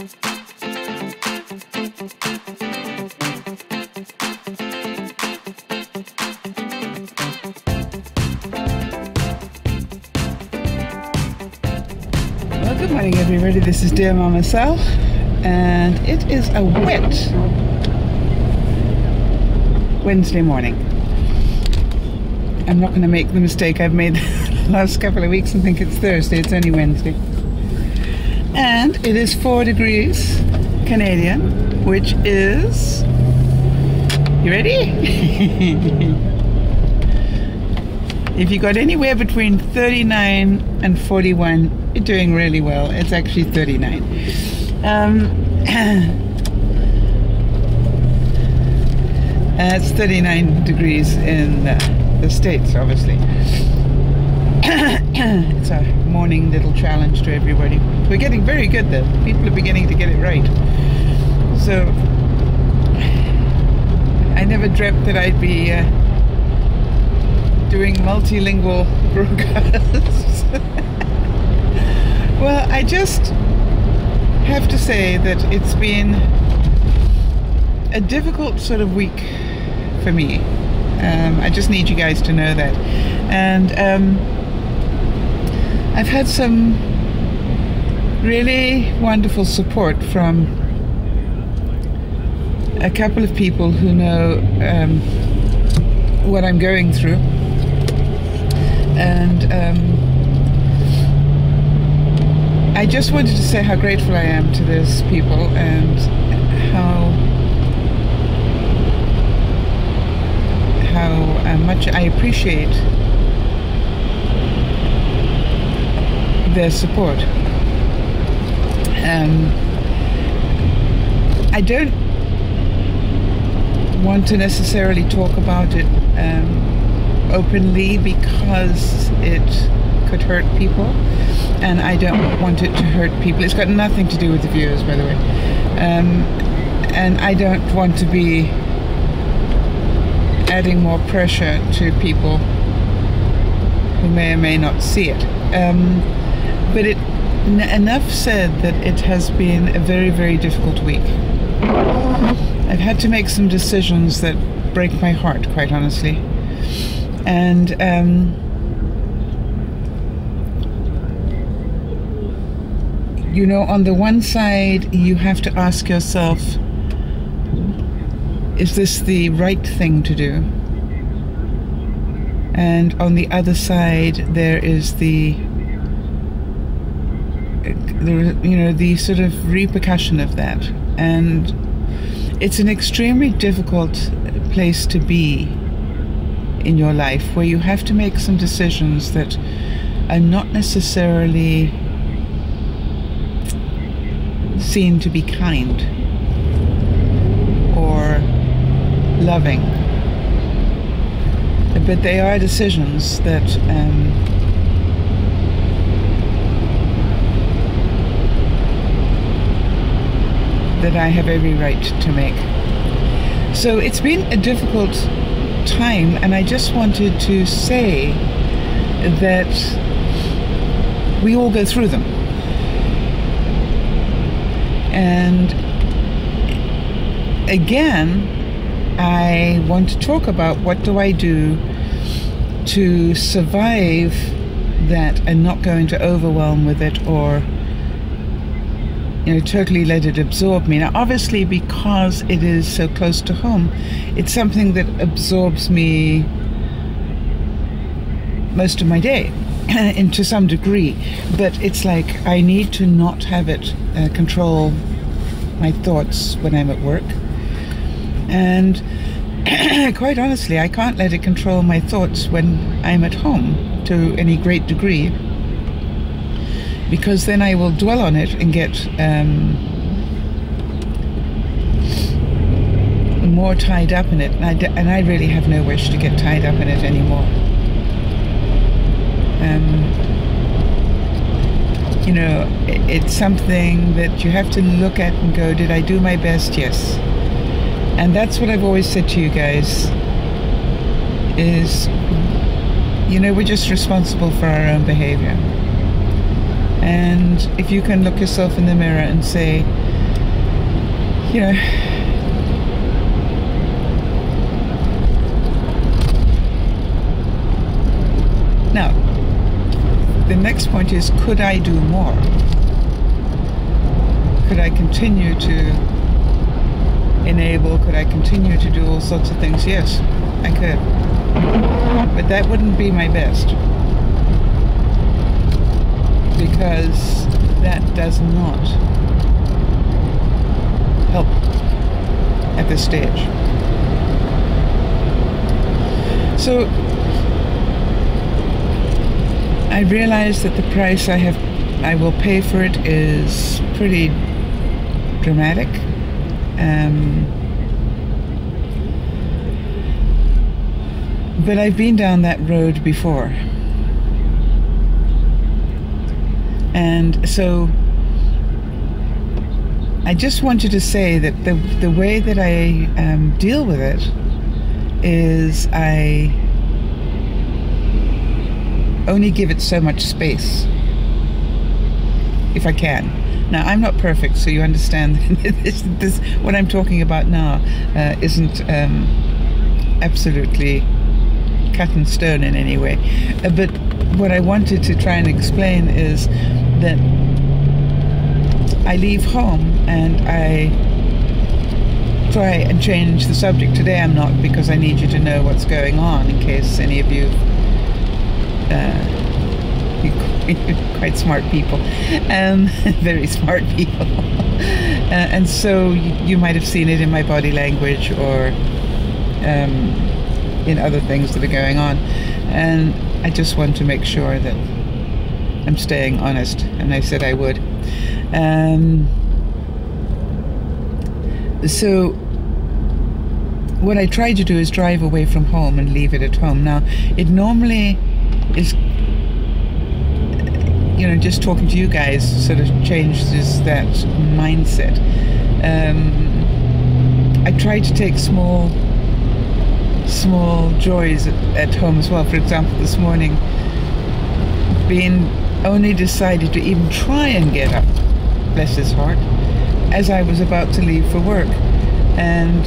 Well, good morning everybody, this is DearMamaSal, and it is a wet Wednesday morning. I'm not going to make the mistake I've made the last couple of weeks and think it's Thursday. It's only Wednesday. And it is 4 degrees Canadian, which is... You ready? If you got anywhere between 39 and 41, you're doing really well. It's actually 39. It's 39 degrees in the States, obviously. It's a morning little challenge to everybody. We're getting very good though. People are beginning to get it right. So, I never dreamt that I'd be doing multilingual broadcasts. Well, I just have to say that it's been a difficult sort of week for me. I just need you guys to know that. And I've had some really wonderful support from a couple of people who know what I'm going through. And I just wanted to say how grateful I am to those people and how much I appreciate their support. I don't want to necessarily talk about it openly because it could hurt people, and I don't want it to hurt people. It's got nothing to do with the viewers, by the way, and I don't want to be adding more pressure to people who may or may not see it. But enough said that it has been a very, very difficult week. I've had to make some decisions that break my heart, quite honestly. And you know, on the one side, you have to ask yourself, is this the right thing to do? And on the other side, there is the sort of repercussion of that. And it's an extremely difficult place to be in your life, where you have to make some decisions that are not necessarily seen to be kind or loving, but they are decisions that that I have every right to make. So it's been a difficult time, and I just wanted to say that we all go through them. And again, I want to talk about what do I do to survive that and not go into overwhelm with it, or totally let it absorb me. Now, obviously, because it is so close to home, it's something that absorbs me most of my day, and to some degree. But it's like I need to not have it control my thoughts when I'm at work. And quite honestly, I can't let it control my thoughts when I'm at home to any great degree, because then I will dwell on it and get more tied up in it, and I really have no wish to get tied up in it anymore. It's something that you have to look at and go, did I do my best? Yes. And that's what I've always said to you guys, is, we're just responsible for our own behavior. And if you can look yourself in the mirror and say, you know, now the next point is, could I do more? Could I continue to enable? Could I continue to do all sorts of things? Yes, I could. But that wouldn't be my best, because that does not help at this stage. So I realize that the price I will pay for it is pretty dramatic. But I've been down that road before. And so I just wanted to say that the way that I deal with it is I only give it so much space, if I can. Now, I'm not perfect, so you understand this what I'm talking about now isn't absolutely cut in stone in any way. But what I wanted to try and explain is that I leave home and I try and change the subject. Today I'm not, because I need you to know what's going on in case any of you quite smart people, very smart people, and so you might have seen it in my body language or in other things that are going on, and I just want to make sure that I'm staying honest, and I said I would. So what I try to do is drive away from home and leave it at home. Now, it normally is, you know, just talking to you guys sort of changes that mindset. I try to take small joys at home as well. For example, this morning, being only decided to even try and get up, bless his heart, as I was about to leave for work. And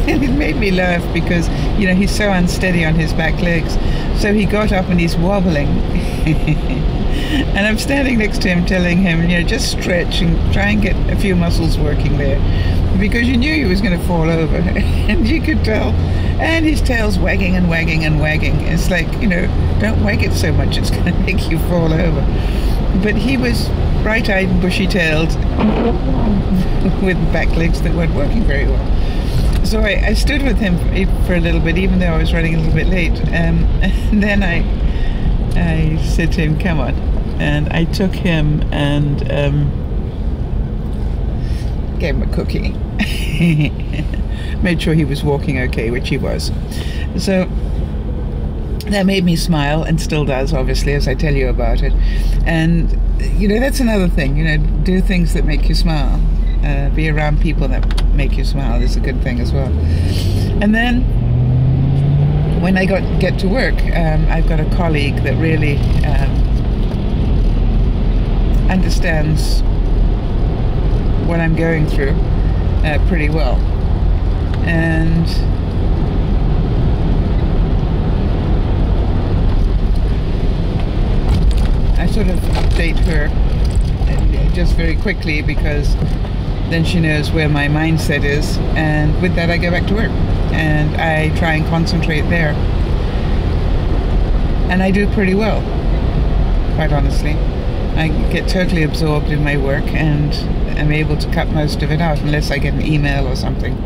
it made me laugh because, you know, he's so unsteady on his back legs. So he got up and he's wobbling. And I'm standing next to him telling him, you know, just stretch and try and get a few muscles working there. Because you knew he was going to fall over. And you could tell. And his tail's wagging and wagging and wagging. It's like, you know, don't wag it so much, it's going to make you fall over. But he was bright-eyed and bushy-tailed with back legs that weren't working very well. So I stood with him for a little bit, even though I was running a little bit late. And then I said to him, come on. And I took him and gave him a cookie. Made sure he was walking okay, which he was. So that made me smile, and still does, obviously, as I tell you about it. And, you know, that's another thing, you know, do things that make you smile. Be around people that make you smile is a good thing as well. And then when I get to work, I've got a colleague that really understands what I'm going through pretty well. And I sort of update her just very quickly, because then she knows where my mindset is, and with that I go back to work and I try and concentrate there, and I do pretty well, quite honestly. I get totally absorbed in my work and I'm able to cut most of it out, unless I get an email or something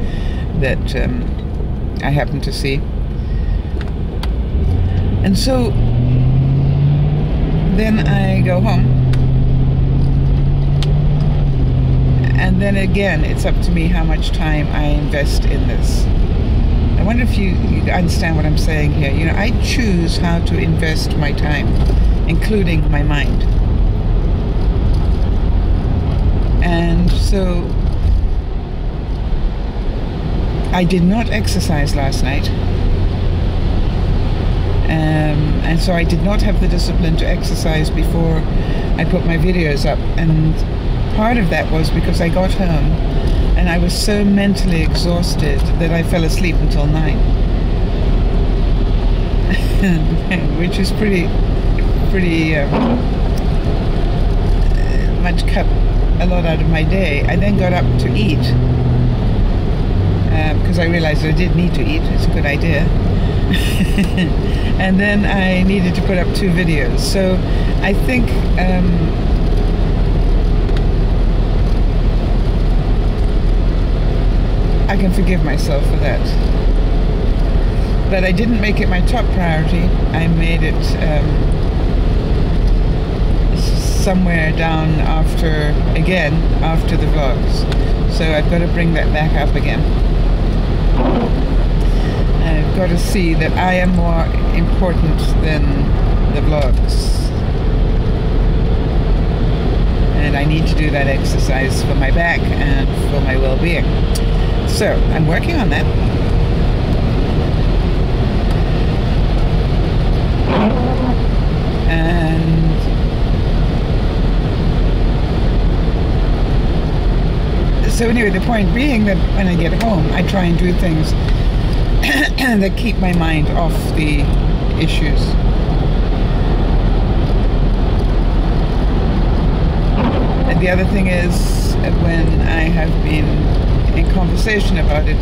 that I happen to see. And so then I go home, and then again it's up to me how much time I invest in this. I wonder if you understand what I'm saying here. You know, I choose how to invest my time, including my mind. And so I did not exercise last night, and so I did not have the discipline to exercise before I put my videos up. And part of that was because I got home and I was so mentally exhausted that I fell asleep until 9. Which is pretty much cut a lot out of my day. I then got up to eat because I realized I did need to eat. It's a good idea. And then I needed to put up 2 videos. So I think I can forgive myself for that. But I didn't make it my top priority. I made it somewhere down after the vlogs. So I've got to bring that back up again. I've got to see that I am more important than the vlogs. And I need to do that exercise for my back and for my well-being. So I'm working on that. And so anyway, the point being that when I get home, I try and do things that keep my mind off the issues. And the other thing is, when I have been in conversation about it,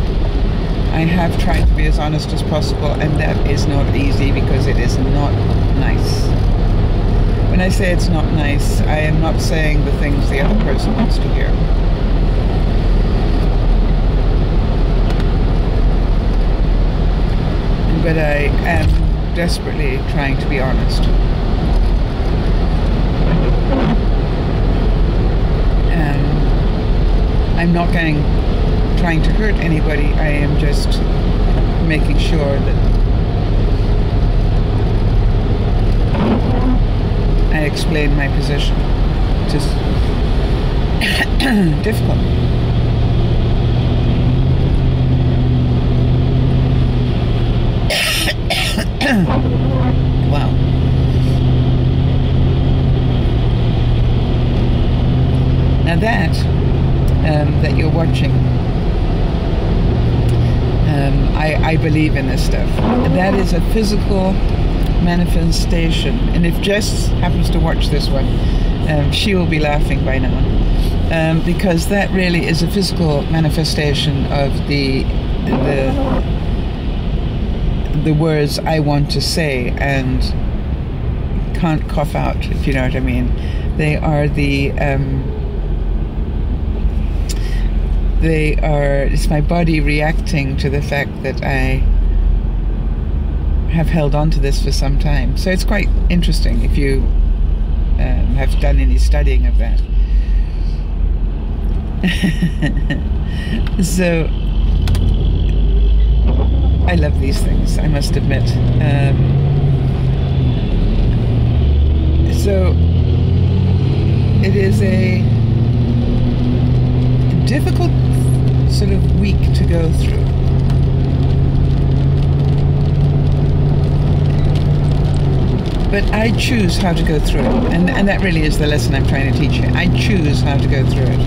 I have tried to be as honest as possible, and that is not easy because it is not nice. When I say it's not nice, I am not saying the things the other person wants to hear. But I am desperately trying to be honest. I'm not trying to hurt anybody. I am just making sure that I explain my position. Just difficult. Wow. Now that you're watching, I believe in this stuff. That is a physical manifestation, and if Jess happens to watch this one, she will be laughing by now, because that really is a physical manifestation of the words I want to say and can't cough out, if you know what I mean. They are it's my body reacting to the fact that I have held on to this for some time. So it's quite interesting if you have done any studying of that. So I love these things, I must admit. So it is a difficult sort of week to go through. But I choose how to go through it, and that really is the lesson I'm trying to teach you. I choose how to go through it.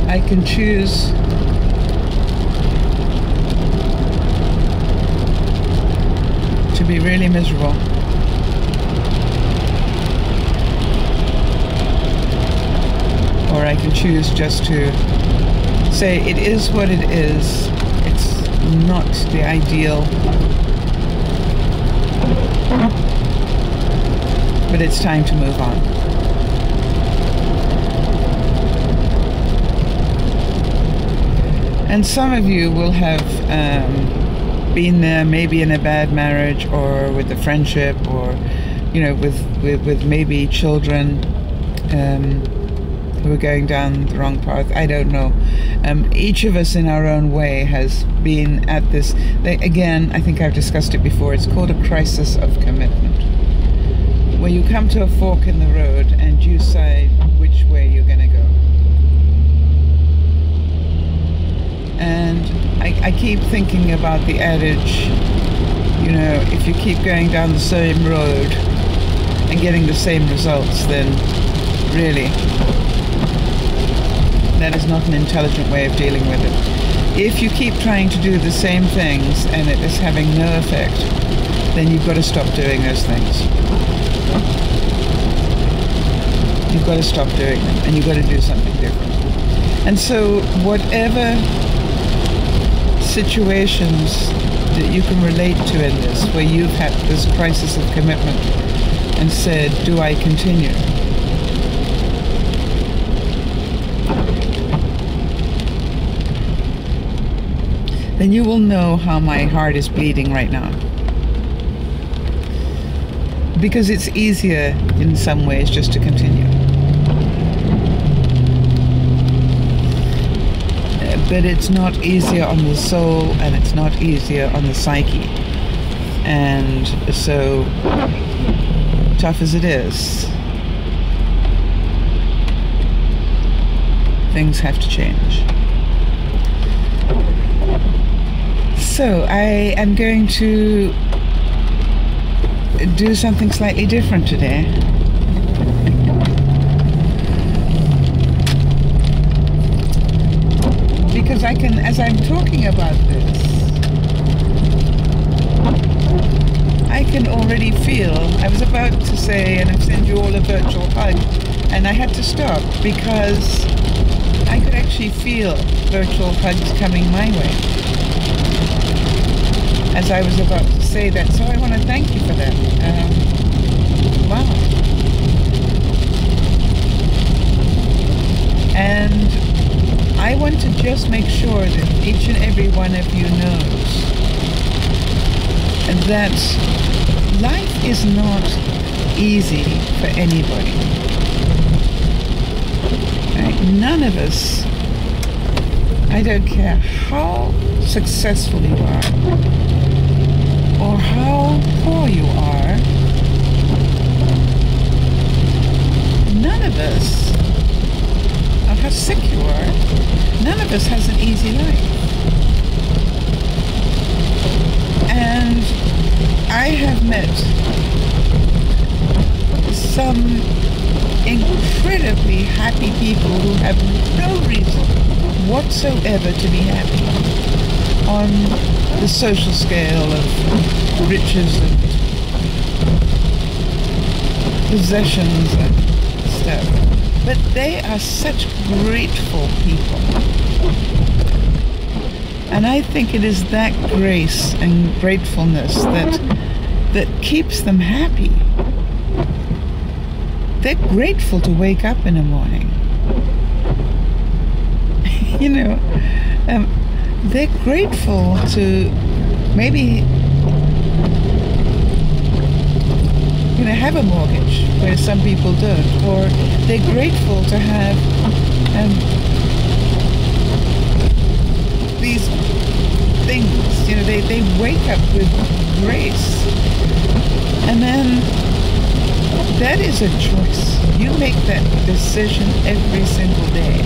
I can choose to be really miserable, or I can choose just to say it is what it is. It's not the ideal, but it's time to move on. And some of you will have been there, maybe in a bad marriage, or with a friendship, or with maybe children who are going down the wrong path. I don't know. Each of us in our own way has been at this. Again, I think I've discussed it before. It's called a crisis of commitment, where you come to a fork in the road and you decide which way you're going to go. And I keep thinking about the adage, if you keep going down the same road and getting the same results, then Really. That is not an intelligent way of dealing with it. If you keep trying to do the same things and it is having no effect, then you've got to stop doing those things. You've got to stop doing them, and you've got to do something different. And so whatever situations that you can relate to in this, where you've had this crisis of commitment and said, do I continue? Then you will know how my heart is bleeding right now. Because it's easier in some ways just to continue. But it's not easier on the soul, and it's not easier on the psyche. And so, tough as it is, things have to change. So I am going to do something slightly different today. Because I can, as I'm talking about this, I can already feel, I was about to say, and I send you all a virtual hug, and I had to stop because I could actually feel virtual hugs coming my way as I was about to say that. So I want to thank you for that. Wow. And I want to just make sure that each and every one of you knows that life is not easy for anybody. Right? None of us, I don't care how successful you are, or how poor you are, none of us, or how sick you are, none of us has an easy life. And I have met some incredibly happy people who have no reason whatsoever to be happy on the social scale of riches and possessions and stuff. But they are such grateful people. And I think it is that grace and gratefulness that keeps them happy. They're grateful to wake up in the morning. You know, they're grateful to maybe, you know, have a mortgage where some people don't, or they're grateful to have these things. You know, they wake up with grace, and then that is a choice. You make that decision every single day.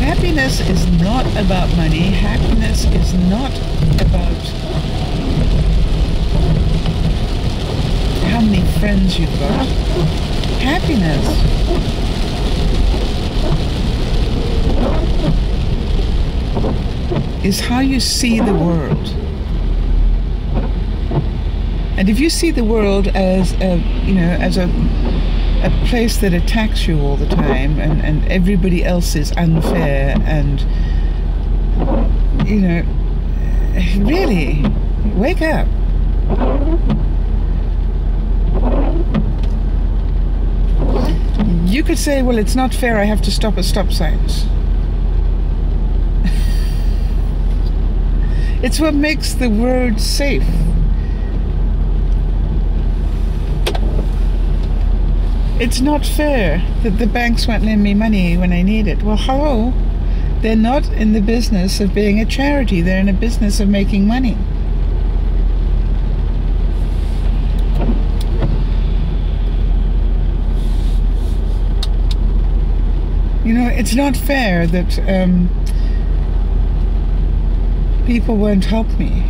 Happiness is not about money. Happiness is not about how many friends you've got. Happiness is how you see the world. And if you see the world as a, you know, as a place that attacks you all the time, and everybody else is unfair, and, you know, really, wake up. You could say, well, it's not fair, I have to stop at stop signs. It's what makes the world safe. It's not fair that the banks won't lend me money when I need it. Well, hello. They're not in the business of being a charity. They're in a business of making money. You know, it's not fair that people won't help me.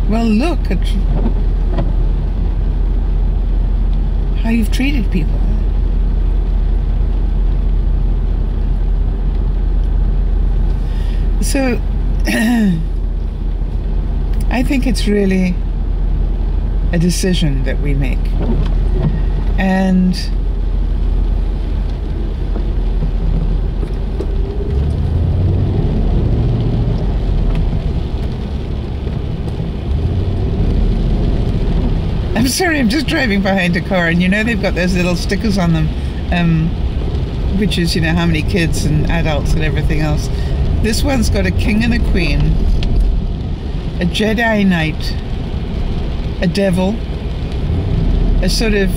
Well, look at how you've treated people. So I think it's really a decision that we make. And I'm sorry, I'm just driving behind a car, and you know they've got those little stickers on them, which is, you know, how many kids and adults and everything else. This one's got a king and a queen, a Jedi Knight, a devil, a sort of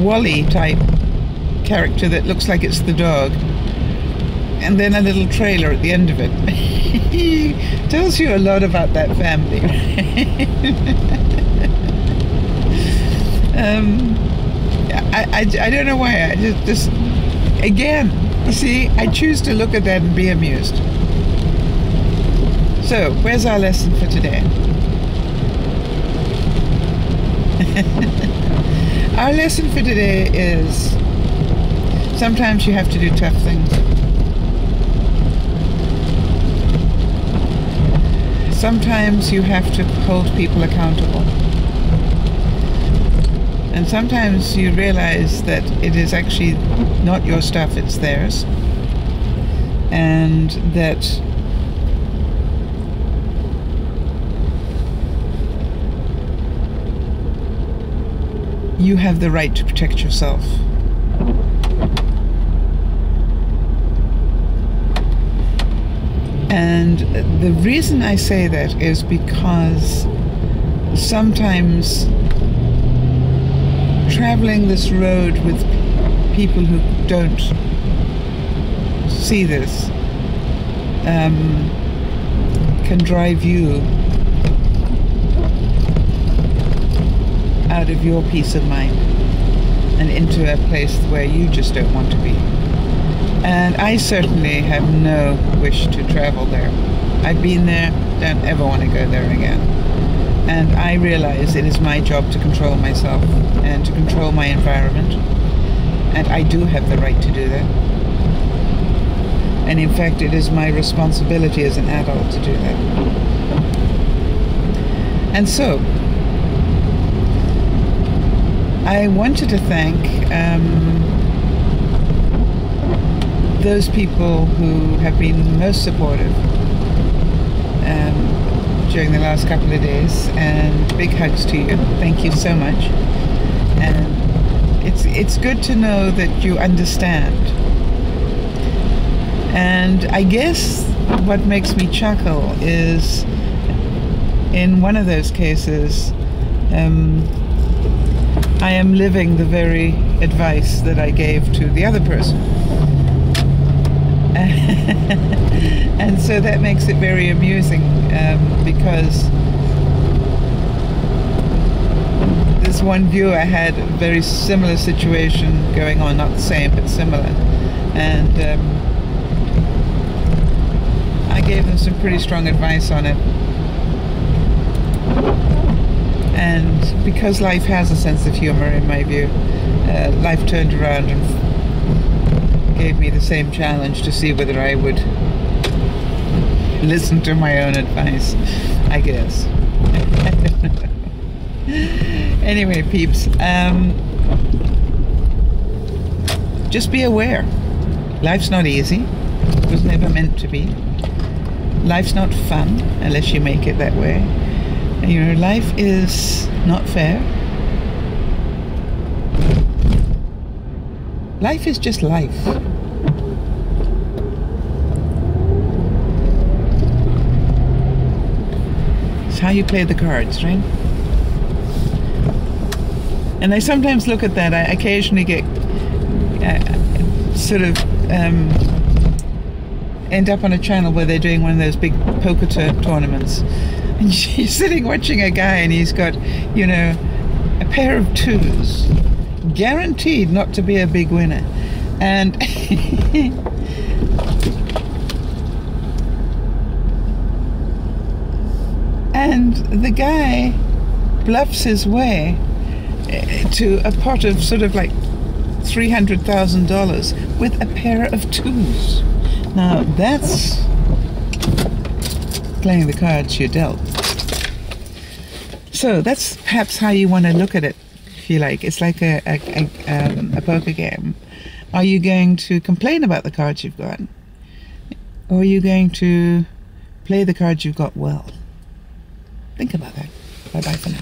Wally type character that looks like it's the dog, and then a little trailer at the end of it. Tells you a lot about that family. I don't know why. I just again, you see, I choose to look at that and be amused. So, where's our lesson for today? Our lesson for today is sometimes you have to do tough things. Sometimes you have to hold people accountable. And sometimes you realize that it is actually not your stuff, it's theirs. And that you have the right to protect yourself. And the reason I say that is because sometimes traveling this road with people who don't see this can drive you out of your peace of mind and into a place where you just don't want to be. And I certainly have no wish to travel there. I've been there, don't ever want to go there again. And I realize it is my job to control myself and to control my environment. And I do have the right to do that. And in fact, it is my responsibility as an adult to do that. And so, I wanted to thank those people who have been most supportive during the last couple of days, and big hugs to you. Thank you so much. And it's good to know that you understand. And I guess what makes me chuckle is in one of those cases I am living the very advice that I gave to the other person. And so that makes it very amusing, because this one viewer had a very similar situation going on, not the same but similar, and I gave them some pretty strong advice on it. And because life has a sense of humor, in my view, life turned around and gave me the same challenge to see whether I would listen to my own advice, I guess. I don't know. Anyway, peeps, just be aware. Life's not easy. It was never meant to be. Life's not fun unless you make it that way. You know, life is not fair. Life is just life. It's how you play the cards, right? And I sometimes look at that. I occasionally get sort of end up on a channel where they're doing one of those big poker tournaments. And she's sitting watching a guy, and he's got, you know, a pair of twos, guaranteed not to be a big winner. And and the guy bluffs his way to a pot of sort of like $300,000 with a pair of twos. Now that's playing the cards you're dealt. So that's perhaps how you want to look at it, if you like. It's like a poker game. Are you going to complain about the cards you've got? Or are you going to play the cards you've got well? Think about that. Bye-bye for now.